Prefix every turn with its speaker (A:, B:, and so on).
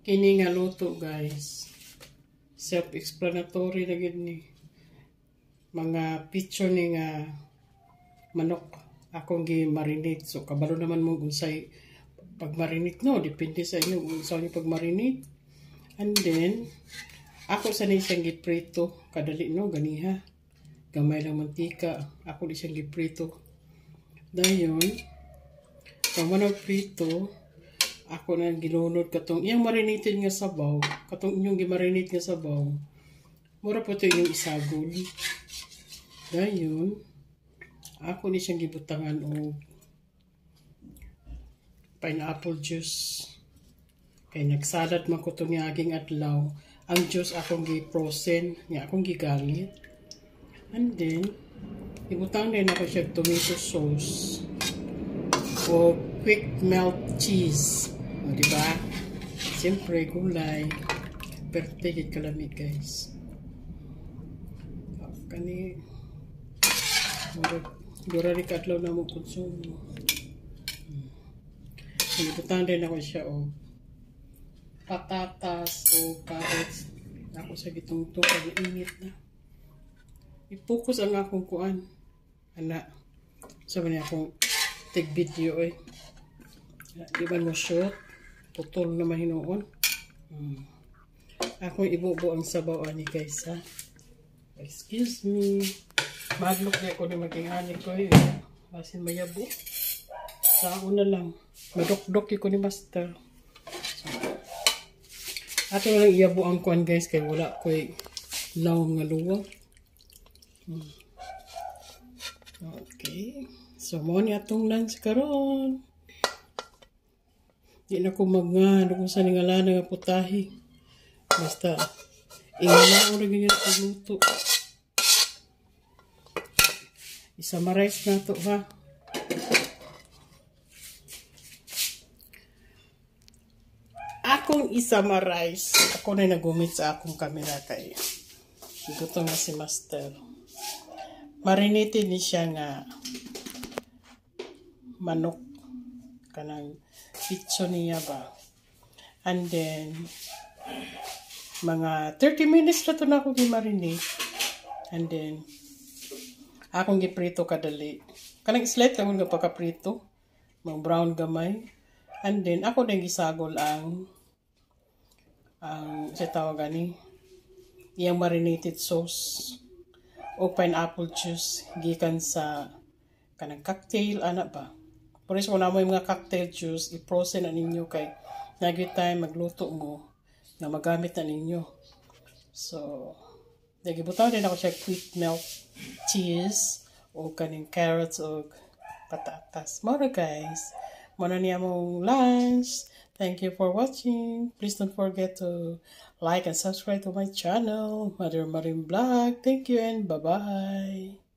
A: Kini nga luto guys, self-explanatory na gid ni. Mga picture ni nga manok akong gi-marinate. So kabalo naman mo unsay pag-marinate no, depende sa inyo kung unsay pag-marinate. And then ako sa ni siyang giprito, kadali no ganiha. Gamay lang mantika, ako di siyang giprito. Dayon, pag manok prito, ako na ginunod katong iyang marinated nga sabaw, katong inyong gimarinate nga sabaw. Mura po ito yung isagol. Dayon, ako ni siyang gibutangan og pineapple juice. Kay nagsalad man ko itong aging adlaw. Ang juice akong gi-frozen, nga akong gigalit. And then, ibutang din ako siya tomato sauce o quick melt cheese. O, diba? Siyempre, gulay. Perfect kalamig, guys. O, kani, gurali ka adlaw na mo konsumo. Ibutang din ako siya o patatas o carrots. Ako sa gitong to, pag-init na. I-focus ang akong kuan. Ana. Sabi niya akong take video eh. Di ba mo short? Putol naman hinoon. Ako ibubo ang sabaw ani guys ha. Excuse me. Madlok na ako na maging ko eh. Basin mayabo. Sao na lang. Madok-dok ko ni master. Ato na lang iyabo ang kuan guys kay wala ko lawom nga luwag. Okay. So, mo ni atong lunch karon. Di na ko magano kung saan nga lana nga putahi. Basta, ingala ko rin ganyan pagluto. Isa-marize na to ha. Akong isa-marize. Ako na nagumit sa akong camera kay gusto nga si Master. Marinated ni siya nga manok kanang pitso niya ba. And then mga 30 minutes na to na ako gi-marinate. And then akong giprito kadali. Kanang slight lang nga pagkaprito. Mga brown gamay. And then ako na gisagol ang sa tawag ani iyang marinated sauce o pineapple juice gikan sa kanang cocktail ana ba. Por eso na mo yung mga cocktail juice i-frozen na ninyo kay nagit time magluto mo na magamit na ninyo. So nagibutaw din ako siya quick melt cheese o kaning carrots o patatas. Mora guys. Muna niya mong lunch. Thank you for watching. Please don't forget to like and subscribe to my channel, Mother Marin Vlog. Thank you and bye-bye.